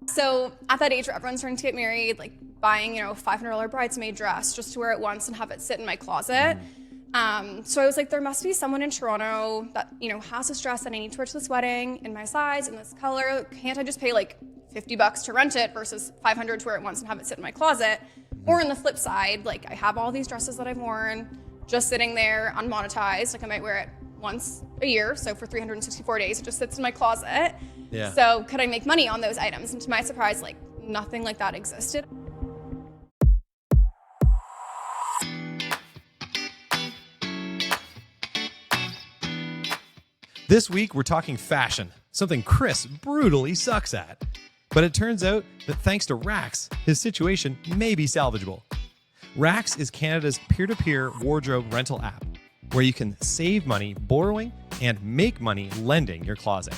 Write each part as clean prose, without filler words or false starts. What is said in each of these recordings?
So at that age where everyone's starting to get married, like buying, $500 bridesmaid dress just to wear it once and have it sit in my closet. So I was like, there must be someone in Toronto that, has this dress that I need to wear to this wedding in my size, in this color. Can't I just pay like $50 to rent it versus $500 to wear it once and have it sit in my closet? Or on the flip side, like I have all these dresses that I've worn just sitting there unmonetized. Like I might wear it once a year. So for 364 days, it just sits in my closet. Yeah. So could I make money on those items? And to my surprise, like nothing like that existed. This week, we're talking fashion, something Chris brutally sucks at. But it turns out that thanks to Rax, his situation may be salvageable. Rax is Canada's peer-to-peer wardrobe rental app, where you can save money borrowing and make money lending your closet.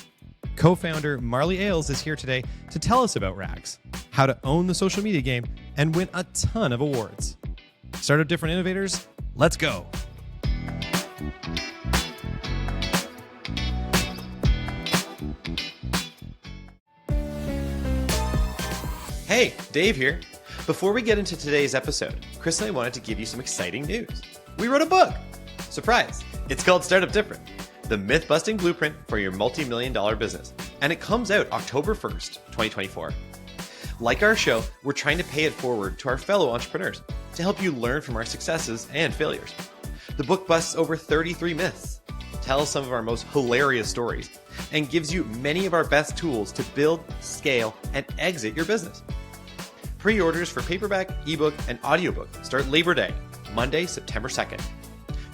Co-founder Marley Ailes is here today to tell us about Rax, how to own the social media game, and win a ton of awards. Startup Different Innovators, let's go. Hey, Dave here. Before we get into today's episode, Chris and I wanted to give you some exciting news. We wrote a book. Surprise! It's called Startup Different, the myth-busting blueprint for your multi-million-dollar business. And it comes out October 1st, 2024. Like our show, we're trying to pay it forward to our fellow entrepreneurs to help you learn from our successes and failures. The book busts over 33 myths, tells some of our most hilarious stories, and gives you many of our best tools to build, scale, and exit your business. Pre-orders for paperback, ebook, and audiobook start Labor Day, Monday, September 2nd.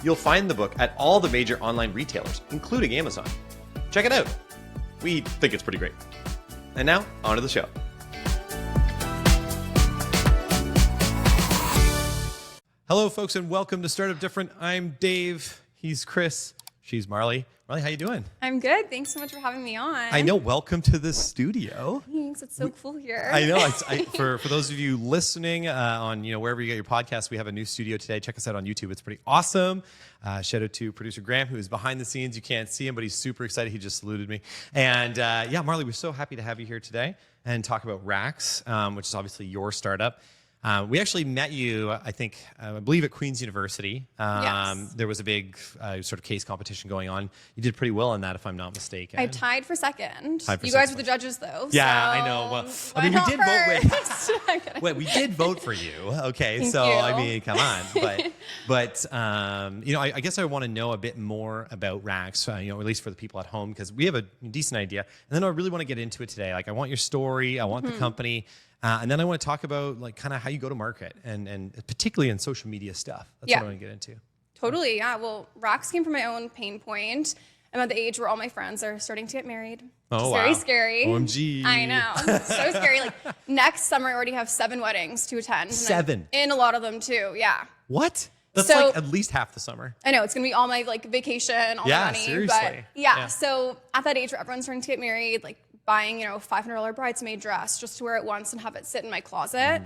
You'll find the book at all the major online retailers, including Amazon. Check it out. We think it's pretty great. And now, on to the show. Hello, folks, and welcome to Startup Different. I'm Dave. He's Chris. She's Marley. Marley, how you doing? I'm good. Thanks so much for having me on. I know. Welcome to the studio. Thanks. It's so cool here. I know. For those of you listening on wherever you get your podcasts, we have a new studio today. Check us out on YouTube. It's pretty awesome. Shout out to producer Graham, who is behind the scenes. You can't see him, but he's super excited. He just saluted me. And Marley, we're so happy to have you here today and talk about Rax, which is obviously your startup. We actually met you, I believe at Queen's University. Yes. There was a big sort of case competition going on. You did pretty well in that, if I'm not mistaken. I tied for second. Tied for you guys second. were the judges, though. Yeah, so I know. Well, we did vote with. We did vote for you. Okay, Thank so you. I mean, come on. But I guess I want to know a bit more about Rax. At least for the people at home, because we have a decent idea, and then I really want to get into it today. Like, I want your story. I want the company. And then I want to talk about kind of how you go to market and particularly in social media stuff. That's what I want to get into. Totally, yeah. Well, Rax came from my own pain point. I'm at the age where all my friends are starting to get married. Oh, wow. Very scary. OMG. I know. So scary. Like next summer, I already have 7 weddings to attend. 7? In a lot of them too, yeah. What? That's So- like at least half the summer. I know, it's going to be all my vacation, all my money. Seriously. But so at that age where everyone's starting to get married, like buying, $500 bridesmaid dress just to wear it once and have it sit in my closet.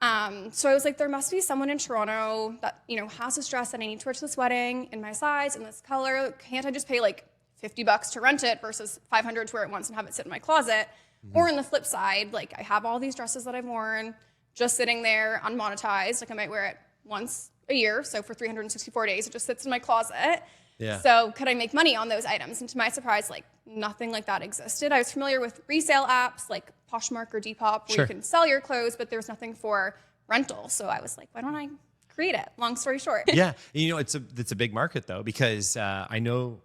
So I was like, there must be someone in Toronto that, has this dress that I need to wear to this wedding in my size, in this color. Can't I just pay like $50 to rent it versus $500 to wear it once and have it sit in my closet? Or on the flip side, like I have all these dresses that I've worn just sitting there unmonetized. Like I might wear it once a year. So for 364 days, it just sits in my closet. Yeah. So could I make money on those items? And to my surprise, like nothing like that existed. I was familiar with resale apps like Poshmark or Depop where Sure. you can sell your clothes, but there was nothing for rental. So I was like, why don't I create it? Long story short. Yeah, it's a big market though, because I know.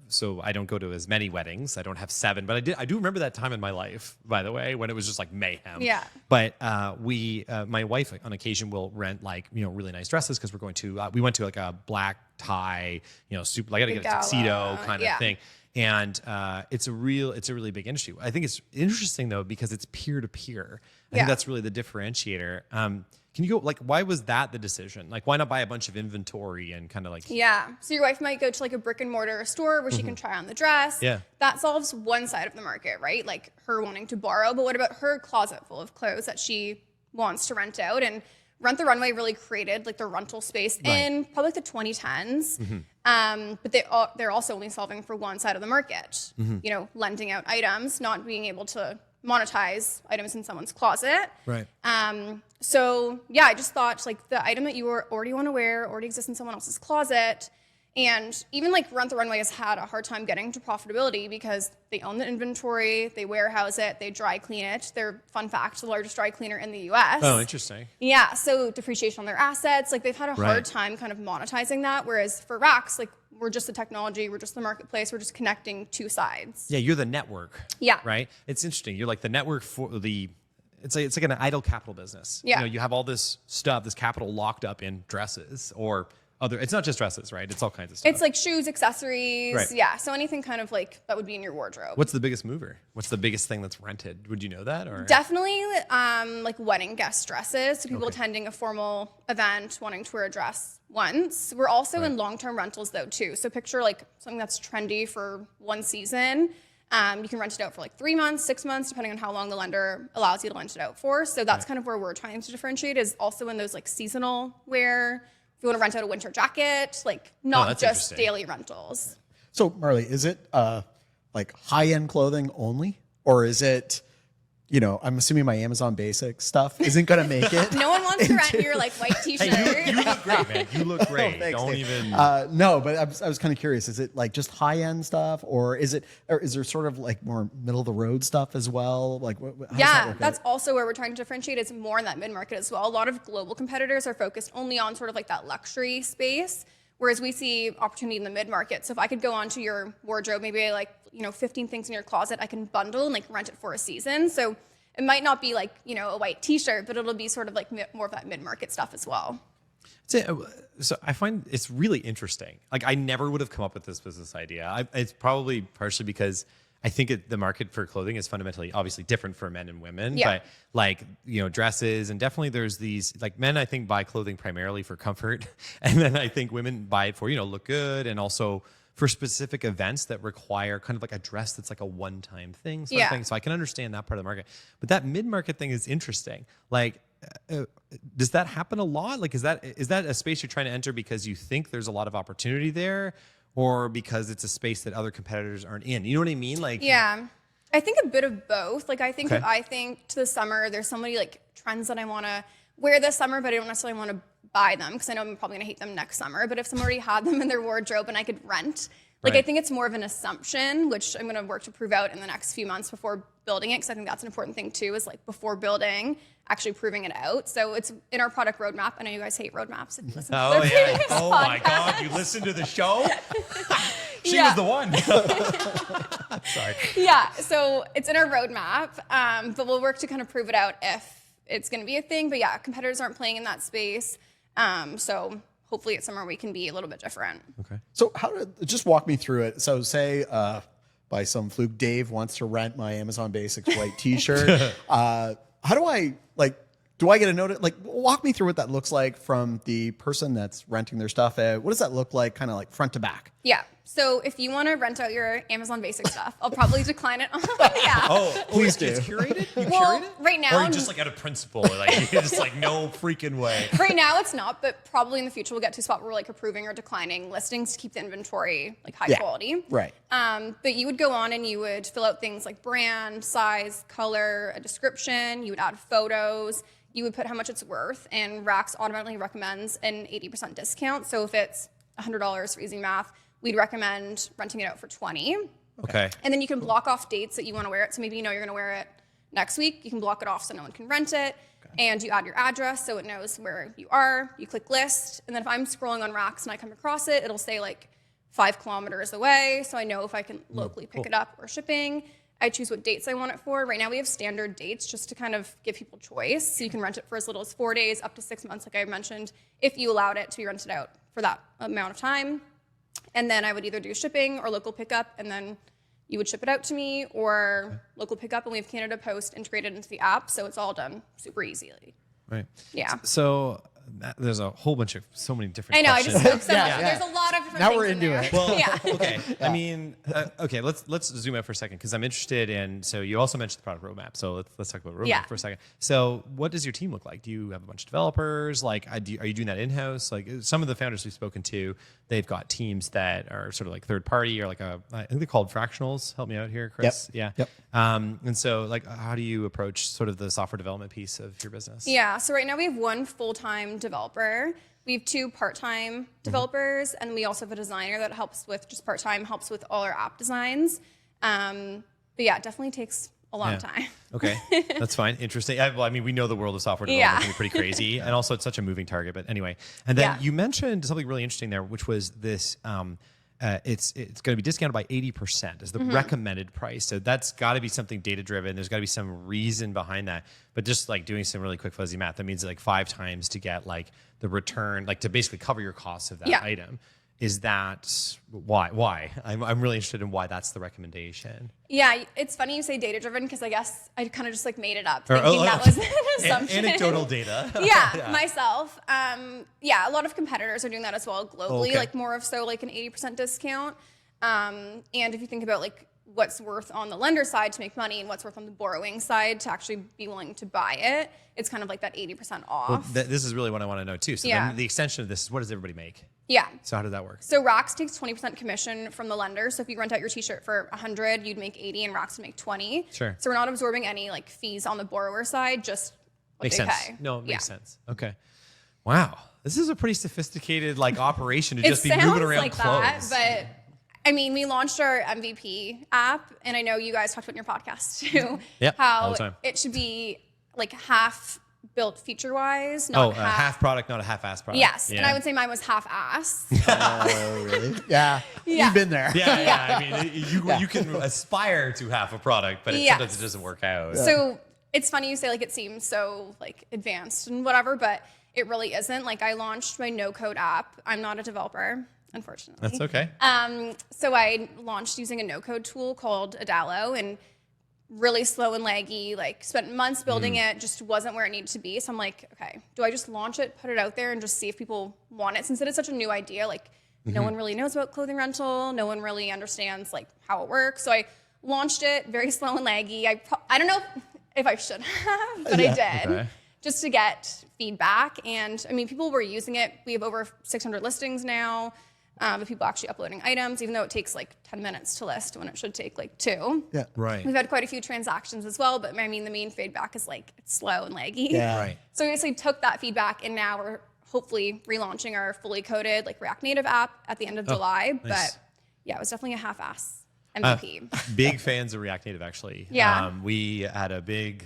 So I don't go to as many weddings. I don't have 7, but I do remember that time in my life, by the way, when it was just like mayhem. Yeah. But my wife on occasion will rent really nice dresses because we went to like a black tie, super like I gotta get a tuxedo kind of thing. And it's a really big industry. I think it's interesting though because it's peer to peer. I think that's really the differentiator. Can you go why was that the decision? Like, why not buy a bunch of inventory and kind of like? Yeah. So your wife might go to like a brick and mortar store where she can try on the dress. Yeah. That solves one side of the market, right? Like her wanting to borrow. But what about her closet full of clothes that she wants to rent out? And Rent the Runway really created like the rental space in probably like the 2010s. But they're also only solving for one side of the market. Lending out items, not being able to monetize items in someone's closet. Right. So yeah, I just thought like the item that you already want to wear already exists in someone else's closet. And even like Rent the Runway has had a hard time getting to profitability because they own the inventory, they warehouse it, they dry clean it. They're, fun fact, the largest dry cleaner in the US. Oh, interesting. Yeah, so depreciation on their assets, like they've had a hard time kind of monetizing that. Whereas for Rax, like we're just the technology, we're just the marketplace, we're just connecting two sides. Yeah, you're the network. Yeah. Right? It's interesting. You're like the network for the, it's like an idle capital business. Yeah. You know, you have all this stuff, this capital locked up in dresses or other, it's not just dresses, right? It's all kinds of stuff. It's like shoes, accessories. Right. Yeah, so anything kind of like that would be in your wardrobe. What's the biggest mover? What's the biggest thing that's rented? Would you know that? Or Definitely like wedding guest dresses. So people attending a formal event, wanting to wear a dress once. We're also in long-term rentals though too. So picture like something that's trendy for one season. You can rent it out for like 3 months, 6 months, depending on how long the lender allows you to rent it out for. So that's kind of where we're trying to differentiate, is also in those like seasonal wear. If you want to rent out a winter jacket, like not just daily rentals. So Marley, is it like high-end clothing only, or is it, you know, I'm assuming my Amazon Basic stuff isn't going to make it? No one wants to rent your like white t-shirt. Hey, you look great, man. You look great. Thanks, Don't Dave. even. No, but I was kind of curious. Is it like just high-end stuff, or is there sort of like more middle-of-the-road stuff as well? Like, how does that Yeah, work that's out? also where we're trying to differentiate. It's more in that mid-market as well. A lot of global competitors are focused only on sort of like that luxury space, whereas we see opportunity in the mid-market. So if I could go onto your wardrobe, maybe like, 15 things in your closet, I can bundle and like rent it for a season. So it might not be like, a white t-shirt, but it'll be sort of like more of that mid-market stuff as well. So I find it's really interesting. Like I never would have come up with this business idea. It's probably partially because I think the market for clothing is fundamentally obviously different for men and women. Yeah. But like, dresses, and definitely there's these, like men I think buy clothing primarily for comfort. And then I think women buy it for, look good, and also for specific events that require kind of like a dress that's like a one-time thing sort of thing. So I can understand that part of the market. But that mid-market thing is interesting. Like, does that happen a lot? Like, is that a space you're trying to enter because you think there's a lot of opportunity there, or because it's a space that other competitors aren't in? You know what I mean? Like, yeah, I think a bit of both. Like, I think if I think to the summer, there's so many like trends that I want to wear this summer, but I don't necessarily want to buy them because I know I'm probably going to hate them next summer. But if someone already had them in their wardrobe and I could rent, like I think it's more of an assumption, which I'm going to work to prove out in the next few months before building it, because I think that's an important thing too, is like before building, actually proving it out. So it's in our product roadmap. I know you guys hate roadmaps. If you listen to the previous my podcast. God, you listened to the show? She was the one. Sorry. Yeah, so it's in our roadmap, but we'll work to kind of prove it out if it's going to be a thing. But yeah, competitors aren't playing in that space. So hopefully it's somewhere we can be a little bit different. Okay. So just walk me through it. So say by some fluke, Dave wants to rent my Amazon Basics white T-shirt. How do I do I get a notice? Like, walk me through what that looks like from the person that's renting their stuff. What does that look like, kind of like front to back? Yeah. So if you want to rent out your Amazon Basic stuff, I'll probably decline it on the app. Please do. It's curated? You Well, curate it? right now- Or are you just like out of principle? Like, you're just like, no freaking way. Right now it's not, but probably in the future we'll get to a spot where we're like approving or declining listings to keep the inventory like high quality. Right. But you would go on and you would fill out things like brand, size, color, a description. You would add photos. You would put how much it's worth, and Rax automatically recommends an 80% discount. So if it's $100 for easy math, we'd recommend renting it out for $20. Okay. And then you can block off dates that you want to wear it. So maybe you're going to wear it next week. You can block it off so no one can rent it. And you add your address so it knows where you are. You click list. And then if I'm scrolling on Rax and I come across it, it'll say like 5 kilometers away. So I know if I can locally pick it up or shipping. I choose what dates I want it for. Right now we have standard dates just to kind of give people choice. So you can rent it for as little as 4 days, up to 6 months, like I mentioned, if you allowed it to be rented out for that amount of time. And then I would either do shipping or local pickup, and then you would ship it out to me, or local pickup, and we have Canada Post integrated into the app, so it's all done super easily. Right. Yeah. So there's a whole bunch of so many different I know. questions. I just spoke so Yeah, much. yeah. There's a lot of different Now things we're in into there. it. Well, Yeah. okay. I mean, okay. Let's zoom out for a second because I'm interested in. So you also mentioned the product roadmap. So let's talk about roadmap Yeah. for a second. So what does your team look like? Do you have a bunch of developers? Like, are you doing that in house? Like some of the founders we've spoken to, they've got teams that are sort of like third party or like I think they're called fractionals. Help me out here, Chris. Yep. Yeah. Yep. And so like, how do you approach sort of the software development piece of your business? Yeah, so right now we have one full-time developer. We have 2 part-time developers, and we also have a designer that helps with just part-time, helps with all our app designs. But yeah, it definitely takes a long time. Okay, that's fine. Interesting. Well, I mean, we know the world of software development Yeah. can be pretty crazy, and also it's such a moving target. But anyway, and then Yeah. you mentioned something really interesting there, which was this. It's going to be discounted by 80% as the recommended price. So that's got to be something data driven. There's got to be some reason behind that. But just like doing some really quick fuzzy math, that means like 5 times to get like the return, like to basically cover your costs of that Yeah. item. Is that why? Why? I'm really interested in why that's the recommendation. Yeah, it's funny you say data-driven because I guess I kind of just like made it up Or- thinking that was an assumption. Anecdotal data. Yeah, myself. Yeah, a lot of competitors are doing that as well globally, Okay. like more of so like an 80% discount. And if you think about like what's worth on the lender side to make money and what's worth on the borrowing side to actually be willing to buy it, it's kind of like that 80% off. Well, this is really what I want to know too. So Yeah. then the extension of this is what does everybody make? Yeah. So how does that work? So Rox takes 20% commission from the lender. So if you rent out your t-shirt for 100, you'd make 80 and Rox would make 20. Sure. So we're not absorbing any like fees on the borrower side, just what Makes they sense. pay. No, it Yeah. makes sense. Okay. Wow. This is a pretty sophisticated like operation to It just be sounds moving around like clothes. that, but I mean, we launched our MVP app, and I know you guys talked about in your podcast too, Yep, how all the time. it should be like half built feature-wise, not a half product, not a half-ass product. Yes, Yeah. and I would say mine was half-ass. Oh, really? Yeah. Yeah. You've been there. Yeah. I mean, you can aspire to have a product, but Yes. sometimes it doesn't work out. So it's funny you say like it seems so like advanced and whatever, but it really isn't. Like I launched my no-code app. I'm not a developer, unfortunately. That's okay. So I launched using a no-code tool called Adalo, and really slow and laggy, like spent months building it, just wasn't where it needed to be. So I'm like, okay, do I just launch it, put it out there and just see if people want it? Since it is such a new idea, like no one really knows about clothing rental. No one really understands like how it works. So I launched it very slow and laggy. I don't know if I should have, but I did. Okay. Just to get feedback. And I mean, people were using it. We have over 600 listings now. Of people actually uploading items, even though it takes like 10 minutes to list when it should take like 2. Yeah. Right. We've had quite a few transactions as well, but I mean, the main feedback is like it's slow and laggy. Yeah. Right. So we basically took that feedback, and now we're hopefully relaunching our fully coded like React Native app at the end of July. nice. But yeah, it was definitely a half-ass MVP. Big fans of React Native, actually. Yeah. We had a big.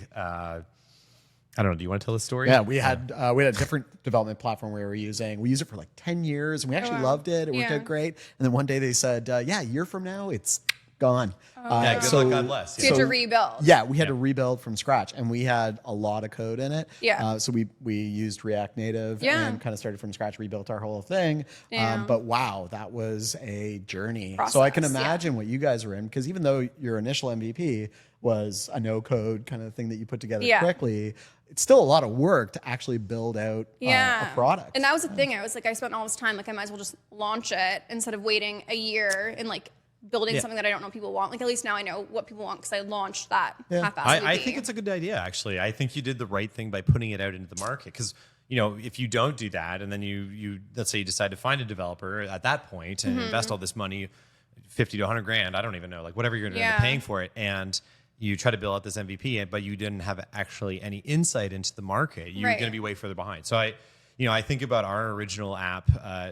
I don't know. Do you want to tell the story? Yeah, we had a different development platform we were using. We used it for like 10 years, and we actually loved it. It worked Yeah. out great. And then one day they said, yeah, a year from now, it's gone. Yeah. Good luck. God bless. So you had to rebuild. Yeah, we had to rebuild from scratch, and we had a lot of code in it. Yeah. So we used React Native Yeah. and kind of started from scratch, rebuilt our whole thing. Yeah. But wow, that was a journey. So I can Process, yeah. imagine what you guys are in, because even though your initial MVP was a no code kind of thing that you put together Yeah. quickly, it's still a lot of work to actually build out a product. And that was the thing. I was like, I spent all this time, like I might as well just launch it instead of waiting a year and like building something that I don't know people want. Like at least now I know what people want because I launched that half-assed I MVP. think it's a good idea, actually. I think you did the right thing by putting it out into the market because, you know, if you don't do that and then you let's say you decide to find a developer at that point and invest all this money, 50 to 100 grand, I don't even know, like whatever you're going to end up paying for it, and you try to build out this MVP, but you didn't have actually any insight into the market, you're going to be way further behind. So I think about our original app,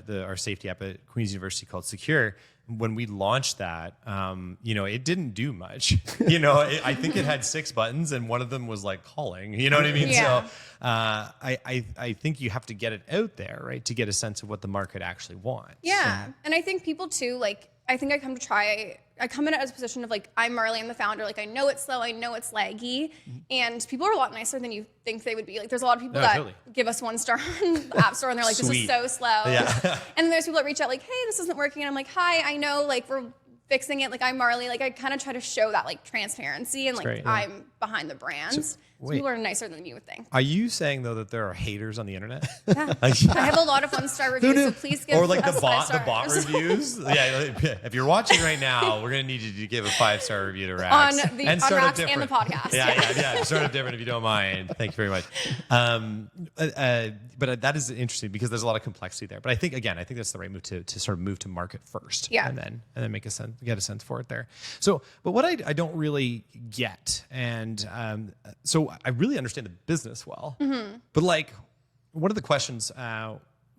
our safety app at Queen's University called Secure. When we launched that, it didn't do much. I think it had 6 buttons, and one of them was like calling. You know what I mean? Yeah. So I think you have to get it out there, right, to get a sense of what the market actually wants. Yeah. And I think people too, like, I think I come in it as a position of like, I'm Marley, I'm the founder. Like, I know it's slow, I know it's laggy. And people are a lot nicer than you think they would be. Like, there's a lot of people that give us 1 star on the App Store and they're like, this is so slow. Yeah. And then there's people that reach out like, hey, this isn't working. And I'm like, hi, I know, like, we're fixing it. Like, I'm Marley. Like, I kind of try to show that like transparency and like great, yeah. I'm behind the brands. So people are nicer than you would think. Are you saying though that there are haters on the internet? Yeah. I have a lot of 1-star reviews, so please give or like us the bot 5 stars. reviews. Yeah, if you're watching right now, we're gonna need you to give a 5-star review to Rax on Rax and the podcast. Yeah. Start up different if you don't mind. Thank you very much. But that is interesting because there's a lot of complexity there. But I think that's the right move to sort of move to market first, and then get a sense for it there. So, but what I don't really get, and so I really understand the business well, but like, one of the questions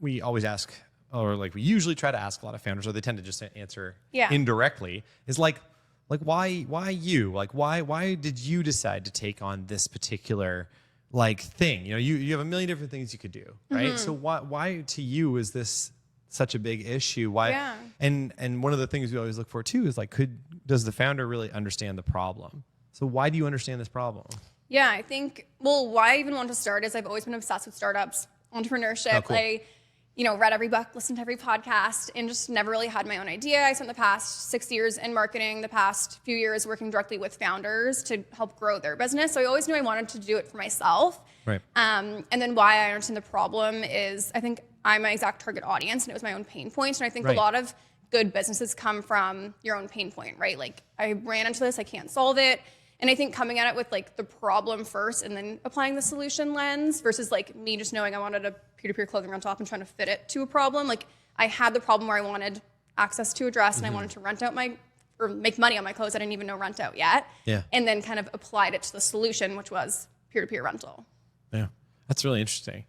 we always ask, or like we usually try to ask a lot of founders, or they tend to just answer indirectly, is like why you? Like why did you decide to take on this particular like thing? You know, you have a million different things you could do, right? So why to you is this such a big issue? Why? Yeah. And one of the things we always look for too is like, does the founder really understand the problem? So why do you understand this problem? Yeah, I think, why I even want to start is I've always been obsessed with startups, entrepreneurship. Oh, cool. I, read every book, listened to every podcast, and just never really had my own idea. I spent the past 6 years in marketing, the past few years working directly with founders to help grow their business. So I always knew I wanted to do it for myself. Right. And then why I understand the problem is I think I'm my exact target audience, and it was my own pain point. And I think a lot of good businesses come from your own pain point, right? Like, I ran into this, I can't solve it. And I think coming at it with like the problem first and then applying the solution lens versus like me just knowing I wanted a peer-to-peer clothing rental and trying to fit it to a problem. Like, I had the problem where I wanted access to a dress and I wanted to rent out or make money on my clothes I didn't even know rent out yet. Yeah. And then kind of applied it to the solution, which was peer-to-peer rental. Yeah, that's really interesting.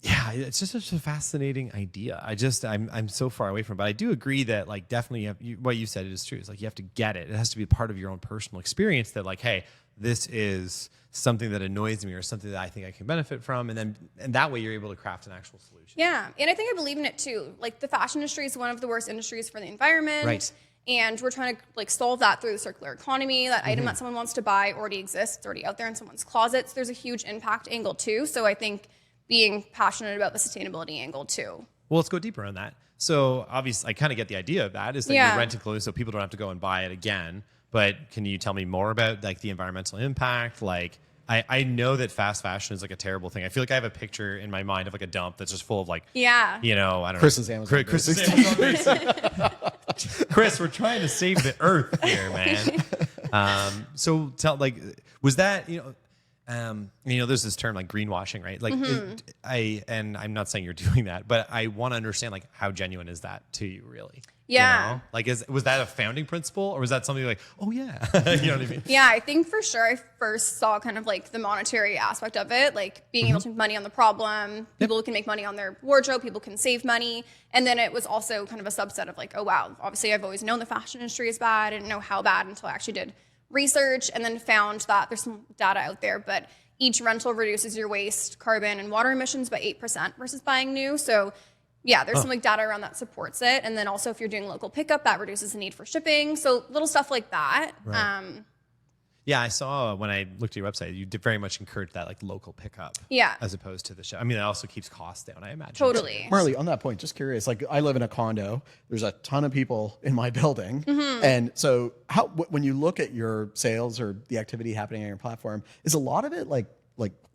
Yeah, it's just such a fascinating idea. I'm so far away from it, but I do agree that like definitely what you said is true. It's like you have to get it. It has to be part of your own personal experience that like, hey, this is something that annoys me or something that I think I can benefit from. And that way you're able to craft an actual solution. Yeah, and I think I believe in it too. Like, the fashion industry is one of the worst industries for the environment. Right. And we're trying to like solve that through the circular economy. That item that someone wants to buy already exists. It's already out there in someone's closets. There's a huge impact angle too. So I think being passionate about the sustainability angle too. Well, let's go deeper on that. So obviously, I kind of get the idea of that is that you're renting clothes so people don't have to go and buy it again. But can you tell me more about like the environmental impact? Like, I know that fast fashion is like a terrible thing. I feel like I have a picture in my mind of like a dump that's just full of like, I don't Chris's know. Amazon Chris's Amazon basics. Chris, we're trying to save the earth here, man. So tell, like, was that, there's this term like greenwashing, right? Like, and I'm not saying you're doing that, but I want to understand like how genuine is that to you, really? Yeah. You know? Like, was that a founding principle, or was that something like, oh yeah, you know what I mean? Yeah, I think for sure I first saw kind of like the monetary aspect of it, like being able to make money on the problem. People can make money on their wardrobe, people can save money. And then it was also kind of a subset of like, oh wow, obviously I've always known the fashion industry is bad. I didn't know how bad until I actually did research and then found that there's some data out there, but each rental reduces your waste, carbon, and water emissions by 8% versus buying new. So yeah, there's some like data around that supports it. And then also if you're doing local pickup, that reduces the need for shipping. So little stuff like that. Right. Yeah, I saw when I looked at your website, you did very much encourage that like local pickup. Yeah. As opposed to the shop. I mean, it also keeps costs down, I imagine. Totally. Marley, on that point, just curious, like I live in a condo, there's a ton of people in my building. And so when you look at your sales or the activity happening on your platform, is a lot of it like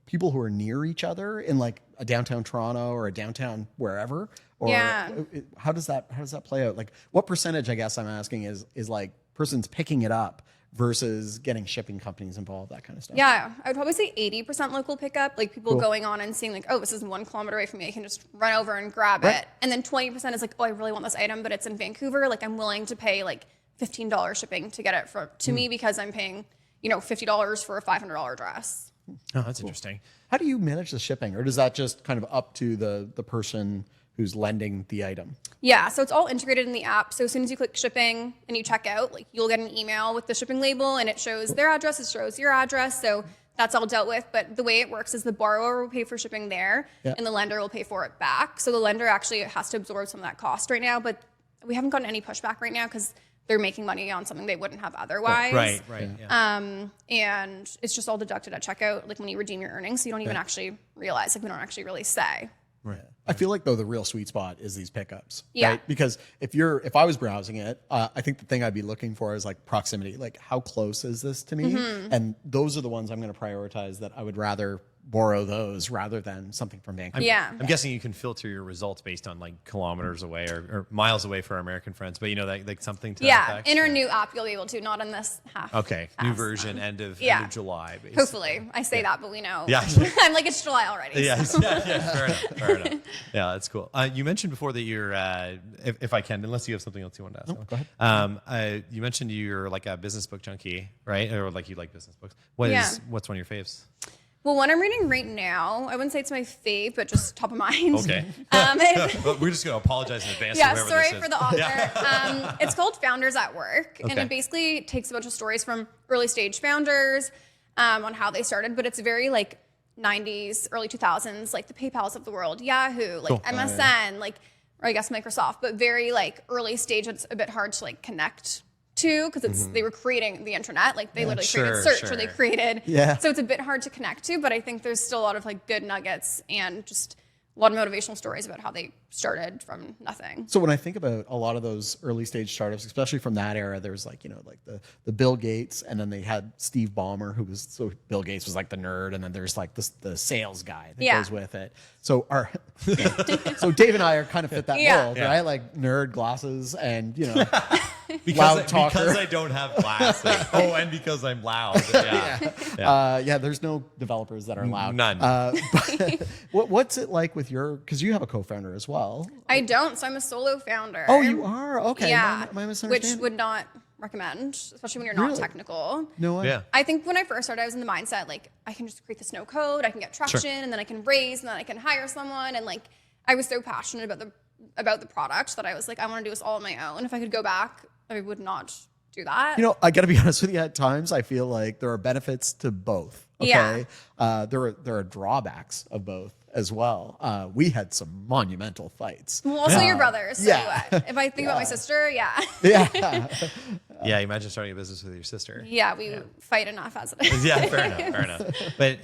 people who are near each other in like a downtown Toronto or a downtown wherever? Or how does that play out? Like, what percentage, I guess I'm asking, is like persons picking it up versus getting shipping companies involved, that kind of stuff? Yeah, I would probably say 80% local pickup, like people going on and seeing like, oh, this is 1 kilometer away from me, I can just run over and grab it. And then 20% is like, oh, I really want this item, but it's in Vancouver. Like, I'm willing to pay like $15 shipping to get it to me because I'm paying, $50 for a $500 dress. Oh, that's interesting. How do you manage the shipping, or does that just kind of up to the person who's lending the item? Yeah, so it's all integrated in the app. So as soon as you click shipping and you check out, like you'll get an email with the shipping label and it shows their address, it shows your address. So that's all dealt with. But the way it works is the borrower will pay for shipping there and the lender will pay for it back. So the lender actually has to absorb some of that cost right now, but we haven't gotten any pushback right now because they're making money on something they wouldn't have otherwise. Right. Yeah. And it's just all deducted at checkout, like when you redeem your earnings. So you don't even actually realize, like we don't actually really say. Right. I feel like though the real sweet spot is these pickups, Yeah. right? Because if I was browsing it, I think the thing I'd be looking for is like proximity, like how close is this to me? And those are the ones I'm going to prioritize that I would rather borrow those rather than something from Vancouver. Yeah. I'm guessing you can filter your results based on like kilometers away or miles away for our American friends, but that like something to that Yeah. effect? In our new app, you'll be able to, not in this half. Okay, new fast version, one. end of Yeah. July. Basically. Hopefully. I say that, but we know. Yeah. I'm like, it's July already. Yeah, so. fair enough. Yeah, that's cool. You mentioned before that you're, if I can, unless you have something else you want to ask. go ahead. You mentioned you're like a business book junkie, right? Or like you like business books. Yeah. What's one of your faves? Well, one I'm reading right now, I wouldn't say it's my fave, but just top of mind. Okay. But we're just going to apologize in advance. Yeah, to whoever sorry this for is. the author. It's called Founders at Work, and Okay. it basically takes a bunch of stories from early stage founders on how they started, but it's very like 90s, early 2000s, like the PayPals of the world, Yahoo, like Cool. MSN, like, or I guess Microsoft, but very like early stage. It's a bit hard to like connect to because they were creating the internet, like they literally created search or they created. Yeah. So it's a bit hard to connect to, but I think there's still a lot of like good nuggets and just a lot of motivational stories about how they started from nothing. So when I think about a lot of those early stage startups, especially from that era, there's like, like the Bill Gates, and then they had Steve Ballmer, so Bill Gates was like the nerd, and then there's like the sales guy that goes with it. So so Dave and I are kind of fit that mold, right? Like nerd, glasses, and loud talker. Because I don't have glasses. And because I'm loud. Yeah. There's no developers that are loud. None. But what's it like with because you have a co-founder as well? I don't, so I'm a solo founder. Oh, you are? Okay. Yeah, My misunderstanding. which would not recommend, especially when you're not Really? technical. No way. Yeah. I think when I first started, I was in the mindset like I can just create this no code, I can get traction, and then I can raise, and then I can hire someone, and like I was so passionate about the product that I was like, I want to do this all on my own. If I could go back, I would not do that. I got to be honest with you. At times, I feel like there are benefits to both. Okay. Yeah. There are drawbacks of both as well. We had some monumental fights. Well, also your brothers. So yeah. if I think about my sister, yeah. Yeah. Yeah, imagine starting a business with your sister. Yeah, we fight enough as it is. Yeah, fair enough. But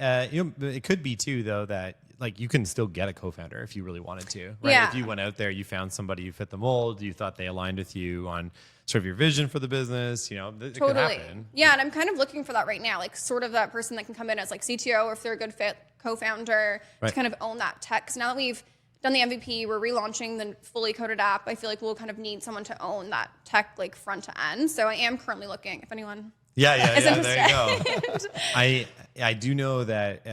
it could be too, though, that like you can still get a co-founder if you really wanted to, right? Yeah. If you went out there, you found somebody who fit the mold, you thought they aligned with you on sort of your vision for the business, it could Totally. happen. Yeah, and I'm kind of looking for that right now, like sort of that person that can come in as like CTO or if they're a good fit co-founder to kind of own that tech. So now that we've done the MVP, we're relaunching the fully coded app, I feel like we'll kind of need someone to own that tech like front to end. So I am currently looking, if anyone Yeah. is There you go. I do know that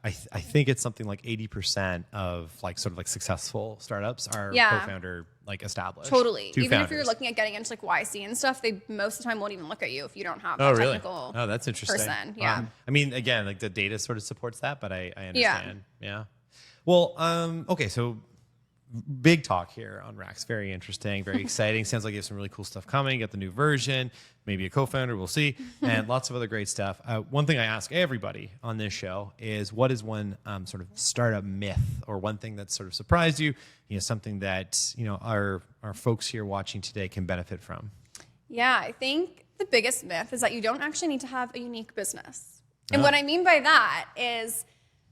I think it's something like 80% of like sort of like successful startups are co-founder like established. Totally. Two Even founders. if you're looking at getting into like YC and stuff, they most of the time won't even look at you if you don't have Oh, that really? technical Oh, that's interesting. person. Yeah. I mean, again, like the data sort of supports that, but I understand. Yeah. Well, okay, so big talk here on Rax. Very interesting, very exciting. Sounds like you have some really cool stuff coming. Get the new version, maybe a co-founder, we'll see, and lots of other great stuff. One thing I ask everybody on this show is, what is one sort of startup myth or one thing that sort of surprised you? Something that our folks here watching today can benefit from. Yeah, I think the biggest myth is that you don't actually need to have a unique business. And what I mean by that is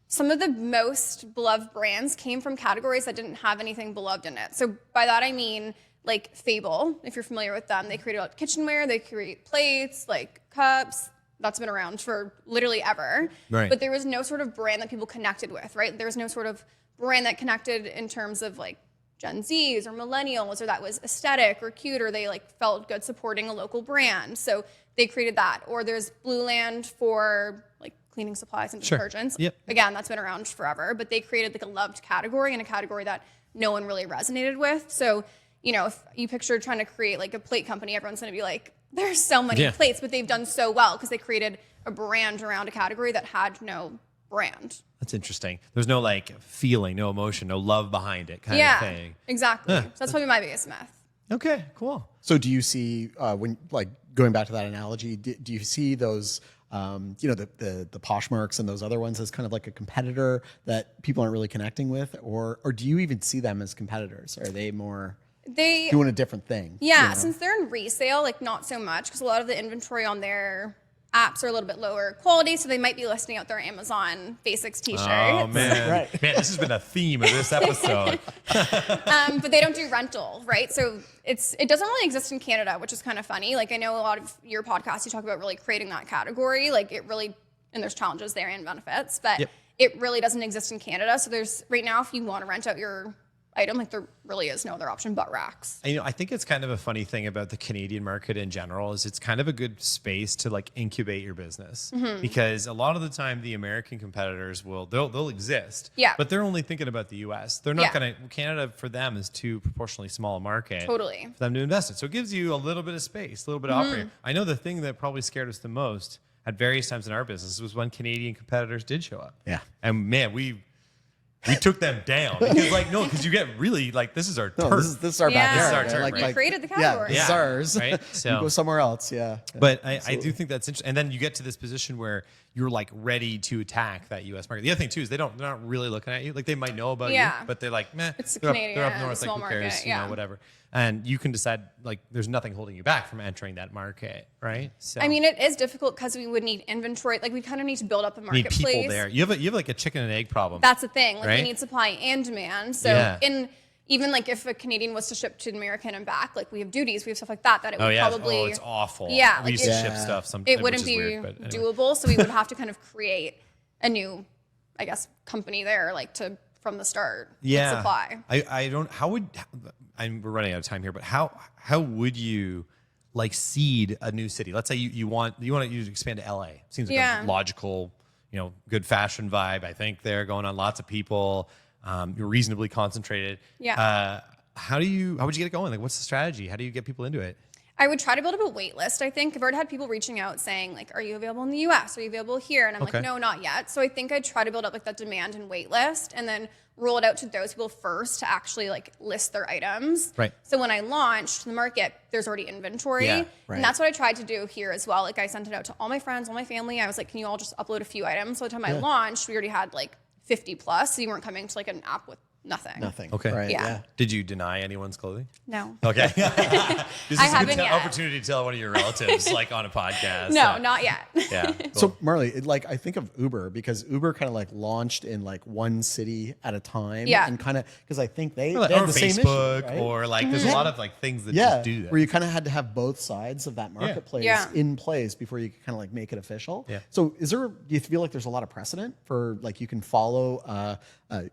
some of the most beloved brands came from categories that didn't have anything beloved in it. So by that I mean like Fable, if you're familiar with them, they created like kitchenware, they create plates, like cups. That's been around for literally ever. Right. But there was no sort of brand that people connected with, right? There was no sort of brand that connected in terms of like Gen Zs or millennials, or that was aesthetic or cute, or they like felt good supporting a local brand. So they created that. Or there's Blue Land for like cleaning supplies and detergents. Yep. Again, that's been around forever, but they created like a loved category and a category that no one really resonated with. So, if you picture trying to create like a plate company, everyone's going to be like, there's so many plates, but they've done so well because they created a brand around a category that had no brand. That's interesting. There's no like feeling, no emotion, no love behind it kind of thing. Exactly. So that's probably my biggest myth. Okay, cool. So do you see when like going back to that analogy, do you see those the Poshmarks and those other ones as kind of like a competitor that people aren't really connecting with, or do you even see them as competitors? Are they more doing a different thing? Yeah, since they're in resale, like not so much, because a lot of the inventory on their apps are a little bit lower quality, so they might be listing out their Amazon Basics t-shirts. Oh man, Right. man, this has been a theme of this episode. But they don't do rental, right? So it doesn't really exist in Canada, which is kind of funny. Like I know a lot of your podcasts, you talk about really creating that category. Like it really, and there's challenges there and benefits, but it really doesn't exist in Canada. So there's right now, if you want to rent out your item, like there really is no other option but racks. And, I think it's kind of a funny thing about the Canadian market in general is it's kind of a good space to like incubate your business because a lot of the time the American competitors they'll exist, but they're only thinking about the US. They're not going to, Canada for them is too proportionally small a market for them to invest in. So it gives you a little bit of space, a little bit of operating. I know the thing that probably scared us the most at various times in our business was when Canadian competitors did show up. Yeah. And man, we took them down because you get really like this is our turf. This is our backyard. This is our turf, We created the category. This is ours. Right? So You go somewhere else. Yeah. But I do think that's interesting. And then you get to this position where you're like ready to attack that U.S. market. The other thing too is they're not really looking at you. Like they might know about you, but they're like, meh. It's they're Canadian, up north. small Like who cares? market, Whatever. And you can decide like there's nothing holding you back from entering that market, right? So I mean, it is difficult because we would need inventory. Like we kind of need to build up a you need marketplace. people there. You have like a chicken and egg problem. That's the thing. Like right? we need supply and demand. So even like if a Canadian was to ship to an American and back, like we have duties, we have stuff like that it would probably. Oh, it's awful. Yeah, we used to ship stuff. It wouldn't be doable. So we would have to kind of create a new, I guess, company there, like from the start. Yeah. Supply. I don't. We're running out of time here, but how would you like seed a new city? Let's say you want to expand to LA. Seems like a logical, good fashion vibe. I think they're going on lots of people. You're reasonably concentrated. Yeah. How would you get it going? Like, what's the strategy? How do you get people into it? I would try to build up a wait list, I think. I've already had people reaching out saying, like, are you available in the US? Are you available here? And I'm like, no, not yet. So I think I'd try to build up like that demand and wait list and then roll it out to those people first to actually like list their items. Right. So when I launched the market, there's already inventory. Yeah, And that's what I tried to do here as well. Like I sent it out to all my friends, all my family. I was like, can you all just upload a few items? So by the time I launched, we already had like 50 plus. So you weren't coming to like an app with nothing. Okay. Right. Yeah. Did you deny anyone's clothing? No. Okay. This is I a haven't good yet. opportunity to tell one of your relatives, like on a podcast. No, not yet. Yeah. So Marley, I think of Uber because Uber kind of like launched in like one city at a time. Yeah. And kind of because I think they or had the same issue, Facebook, right? or like there's a lot of like things that yeah, just do that. where you kind of had to have both sides of that marketplace in place before you could kind of like make it official. Yeah. So do you feel like there's a lot of precedent for like you can follow a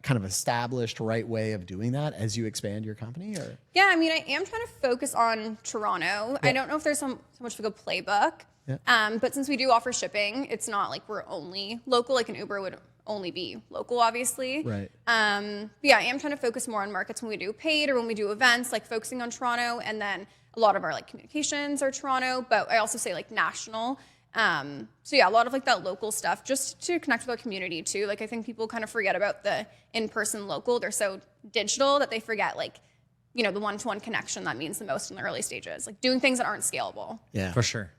kind of established right way of doing that as you expand your company? Or Yeah, I mean, I am trying to focus on Toronto. I don't know if there's so much of a playbook, but since we do offer shipping, it's not like we're only local. Like an Uber would only be local, obviously. Right. But yeah, I am trying to focus more on markets when we do paid or when we do events, like focusing on Toronto, and then a lot of our like communications are Toronto. But I also say like national. So yeah, a lot of like that local stuff just to connect with our community too. Like I think people kind of forget about the in-person local. They're so digital that they forget like, the one-to-one connection that means the most in the early stages, like doing things that aren't scalable. Yeah. For sure.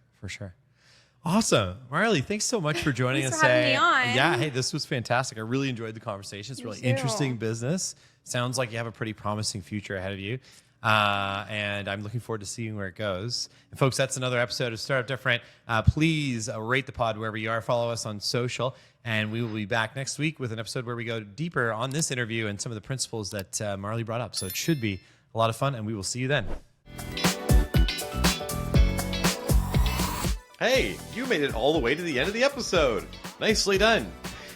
Awesome. Marley, thanks so much for joining Thanks us for having today. me on. Yeah, hey, this was fantastic. I really enjoyed the conversation. It's really interesting business. Sounds like you have a pretty promising future ahead of you. And I'm looking forward to seeing where it goes. And folks, that's another episode of Startup Different. Please rate the pod wherever you are. Follow us on social. And we will be back next week with an episode where we go deeper on this interview and some of the principles that Marley brought up. So it should be a lot of fun, and we will see you then. Hey, you made it all the way to the end of the episode. Nicely done.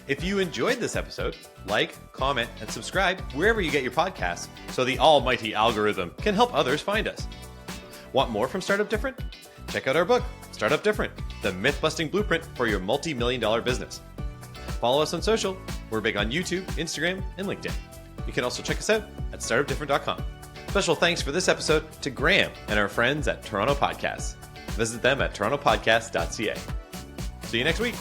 If you enjoyed this episode, like, comment, and subscribe wherever you get your podcasts so the almighty algorithm can help others find us. Want more from Startup Different? Check out our book, Startup Different, the myth-busting blueprint for your multi-million-dollar business. Follow us on social. We're big on YouTube, Instagram, and LinkedIn. You can also check us out at startupdifferent.com. Special thanks for this episode to Graham and our friends at Toronto Podcasts. Visit them at torontopodcast.ca. See you next week.